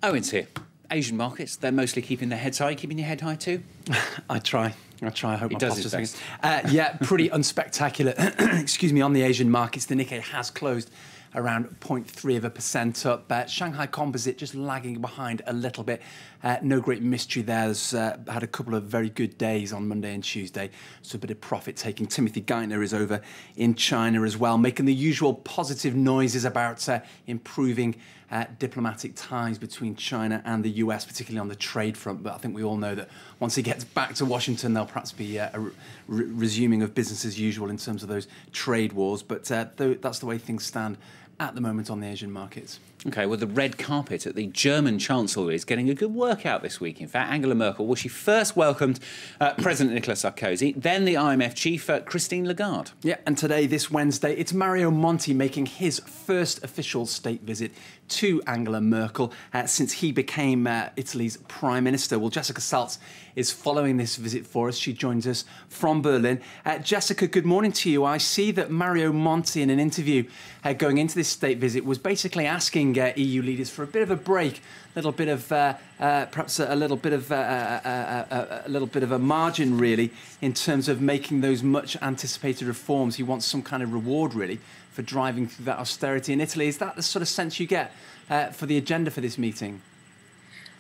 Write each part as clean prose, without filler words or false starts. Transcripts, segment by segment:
Owen's here. Asian markets, they're mostly keeping their heads high. Keeping your head high too? I try. I hope He my does posture's his okay. Yeah, pretty unspectacular. Excuse me, on the Asian markets, the Nikkei has closed around 0.3% up. Shanghai Composite just lagging behind a little bit. No great mystery there. There's had a couple of very good days on Monday and Tuesday, so a bit of profit taking. Timothy Geithner is over in China as well, making the usual positive noises about improving diplomatic ties between China and the US, particularly on the trade front. But I think we all know that once he gets back to Washington, there'll perhaps be a resuming of business as usual in terms of those trade wars. But that's the way things stand at the moment on the Asian markets. OK, well, the red carpet at the German Chancellor is getting a good workout this week. In fact, Angela Merkel, well, she first welcomed President Nicolas Sarkozy, then the IMF chief, Christine Lagarde. Yeah, and today, this Wednesday, it's Mario Monti making his first official state visit to Angela Merkel since he became Italy's Prime Minister. Well, Jessica Saltz is following this visit for us. She joins us from Berlin. Jessica, good morning to you. I see that Mario Monti, in an interview going into this state visit, was basically asking EU leaders for a bit of a break, a little bit of perhaps a little bit of a margin, really, in terms of making those much anticipated reforms. He wants some kind of reward, really, for driving through that austerity in Italy. Is that the sort of sense you get for the agenda for this meeting?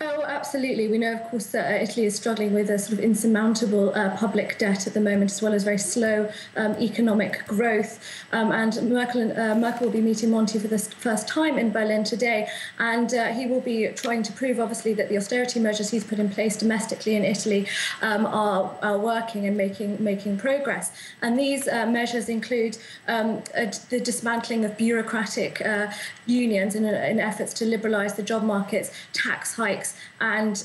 Oh, absolutely. We know, of course, that Italy is struggling with a sort of insurmountable public debt at the moment, as well as very slow economic growth. And Merkel will be meeting Monti for the first time in Berlin today. And he will be trying to prove, obviously, that the austerity measures he's put in place domestically in Italy are working and making progress. And these measures include the dismantling of bureaucratic unions in efforts to liberalise the job markets, tax hikes, and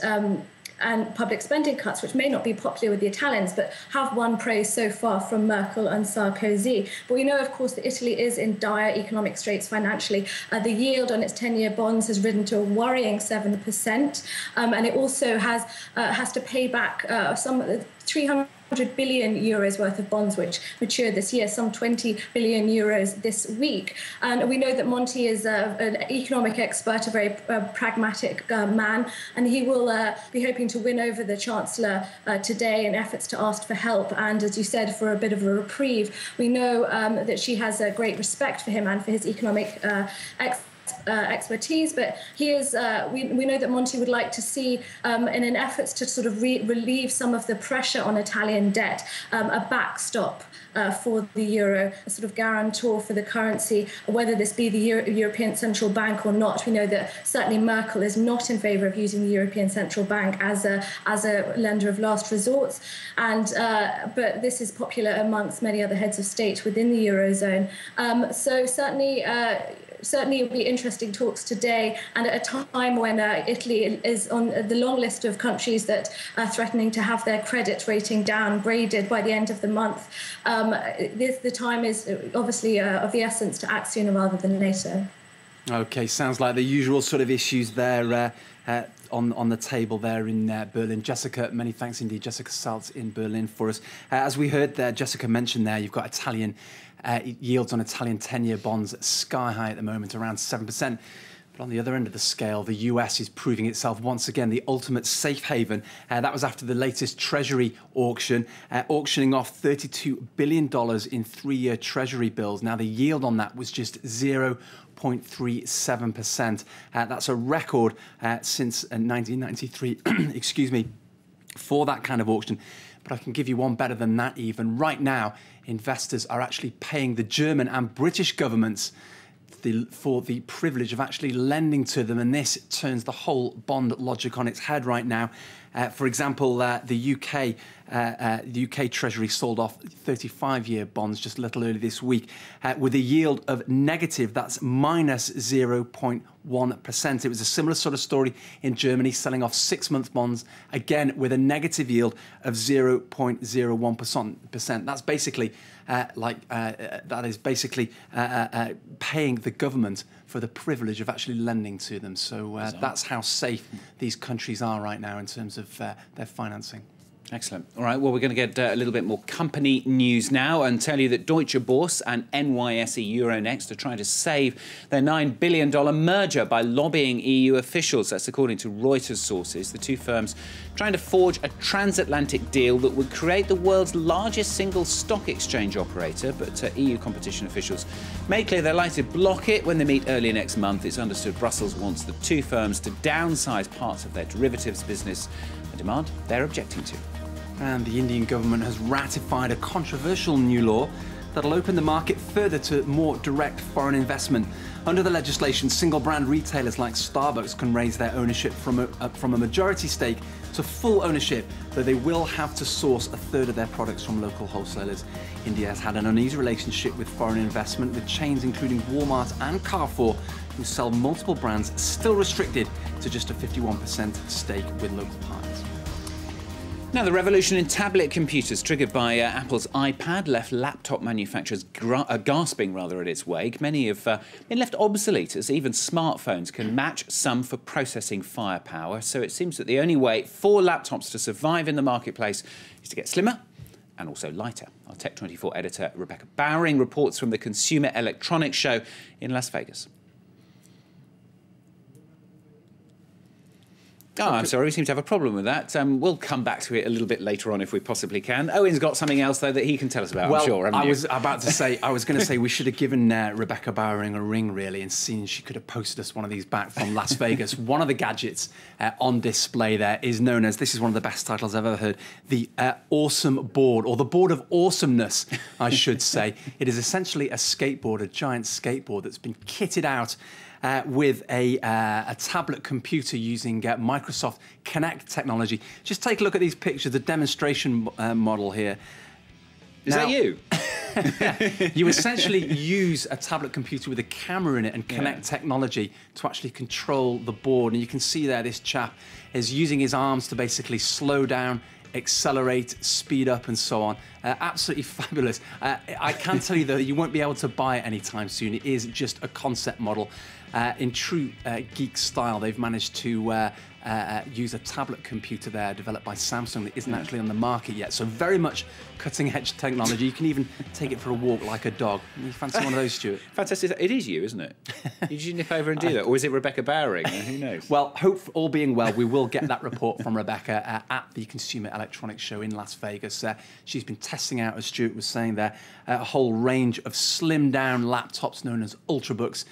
public spending cuts, which may not be popular with the Italians, but have won praise so far from Merkel and Sarkozy. But we know, of course, that Italy is in dire economic straits financially. The yield on its 10-year bonds has risen to a worrying 7%, and it also has to pay back some 300 billion euros worth of bonds which matured this year, some 20 billion euros this week. And we know that Monti is an economic expert, a very pragmatic man, and he will be hoping to win over the Chancellor today in efforts to ask for help and, as you said, for a bit of a reprieve. We know that she has a great respect for him and for his economic expertise, but he is. We know that Monti would like to see, in an effort to sort of relieve some of the pressure on Italian debt, a backstop for the euro, a sort of guarantor for the currency, whether this be the European Central Bank or not. We know that certainly Merkel is not in favour of using the European Central Bank as a lender of last resort, and but this is popular amongst many other heads of state within the eurozone. So certainly it will be interesting talks today, and at a time when Italy is on the long list of countries that are threatening to have their credit rating downgraded by the end of the month. The time is obviously of the essence to act sooner rather than later. OK, sounds like the usual sort of issues there on the table there in Berlin. Jessica, many thanks indeed. Jessica Saltz in Berlin for us. As we heard there, Jessica mentioned there, you've got Italian yields on Italian 10-year bonds sky high at the moment, around 7%. But on the other end of the scale, the US is proving itself once again the ultimate safe haven. That was after the latest Treasury auction, auctioning off $32 billion in three-year Treasury bills. Now, the yield on that was just 0.37%. That's a record since 1993, excuse me, for that kind of auction. But I can give you one better than that even. Right now, investors are actually paying the German and British governments for the privilege of actually lending to them, and this turns the whole bond logic on its head right now. For example, the UK Treasury sold off 35-year bonds just a little early this week with a yield of negative, that's minus 0.1%. It was a similar sort of story in Germany, selling off 6-month bonds, again with a negative yield of 0.01%. That's basically paying the government for the privilege of actually lending to them. So that's how safe these countries are right now in terms of their financing. Excellent. All right, well, we're going to get a little bit more company news now and tell you that Deutsche Börse and NYSE Euronext are trying to save their $9 billion merger by lobbying EU officials. That's according to Reuters sources. The two firms trying to forge a transatlantic deal that would create the world's largest single stock exchange operator, but EU competition officials made clear they're likely to block it when they meet early next month. It's understood Brussels wants the two firms to downsize parts of their derivatives business, a demand they're objecting to. And the Indian government has ratified a controversial new law that'll open the market further to more direct foreign investment. Under the legislation, single-brand retailers like Starbucks can raise their ownership from a majority stake to full ownership, though they will have to source a third of their products from local wholesalers. India has had an uneasy relationship with foreign investment, with chains including Walmart and Carrefour, who sell multiple brands, still restricted to just a 51% stake with local partners. Now, the revolution in tablet computers triggered by Apple's iPad left laptop manufacturers gasping at its wake. Many have been left obsolete, as even smartphones can match some for processing firepower. So it seems that the only way for laptops to survive in the marketplace is to get slimmer and also lighter. Our Tech24 editor Rebecca Bowering reports from the Consumer Electronics Show in Las Vegas. Oh, I'm sorry, we seem to have a problem with that. We'll come back to it a little bit later on if we possibly can. Owen's got something else, though, that he can tell us about, I'm sure, haven't you? I was going to say we should have given Rebecca Bowering a ring, really, and seen she could have posted us one of these back from Las Vegas. One of the gadgets on display there is known as, this is one of the best titles I've ever heard, the Awesome Board, or the Board of Awesomeness, I should say. It is essentially a skateboard, a giant skateboard that's been kitted out with a tablet computer using Microsoft Kinect technology. Just take a look at these pictures, the demonstration model here. Is that you? You essentially use a tablet computer with a camera in it and Kinect technology to actually control the board. And you can see there this chap is using his arms to basically slow down, accelerate, speed up, and so on. Absolutely fabulous. I can tell you, though, that you won't be able to buy it anytime soon. It is just a concept model. In true geek style, they've managed to use a tablet computer there developed by Samsung that isn't actually on the market yet. So very much cutting-edge technology. You can even take it for a walk like a dog. You fancy one of those, Stuart? Fantastic. It is you, isn't it? Did you nip over and do that? Or is it Rebecca Bowering? Who knows? Well, all being well, we will get that report from Rebecca at the Consumer Electronics Show in Las Vegas. She's been testing out, as Stuart was saying there, a whole range of slimmed-down laptops known as Ultrabooks.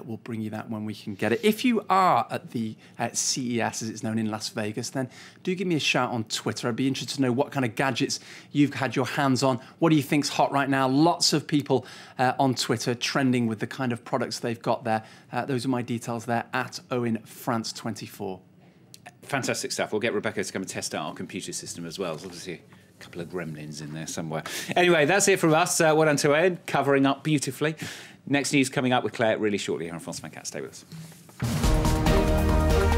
We'll bring you that when we can get it. If you are at the CES, as it's known in Las Vegas, then do give me a shout on Twitter. I'd be interested to know what kind of gadgets you've had your hands on. What do you think's hot right now? Lots of people on Twitter trending with the kind of products they've got there. Those are my details there at OwenFrance24. Fantastic stuff. We'll get Rebecca to come and test out our computer system as well. There's obviously a couple of gremlins in there somewhere. Anyway, that's it from us. Well done to Owen, covering up beautifully. Next news coming up with Claire really shortly here on France 24. Stay with us.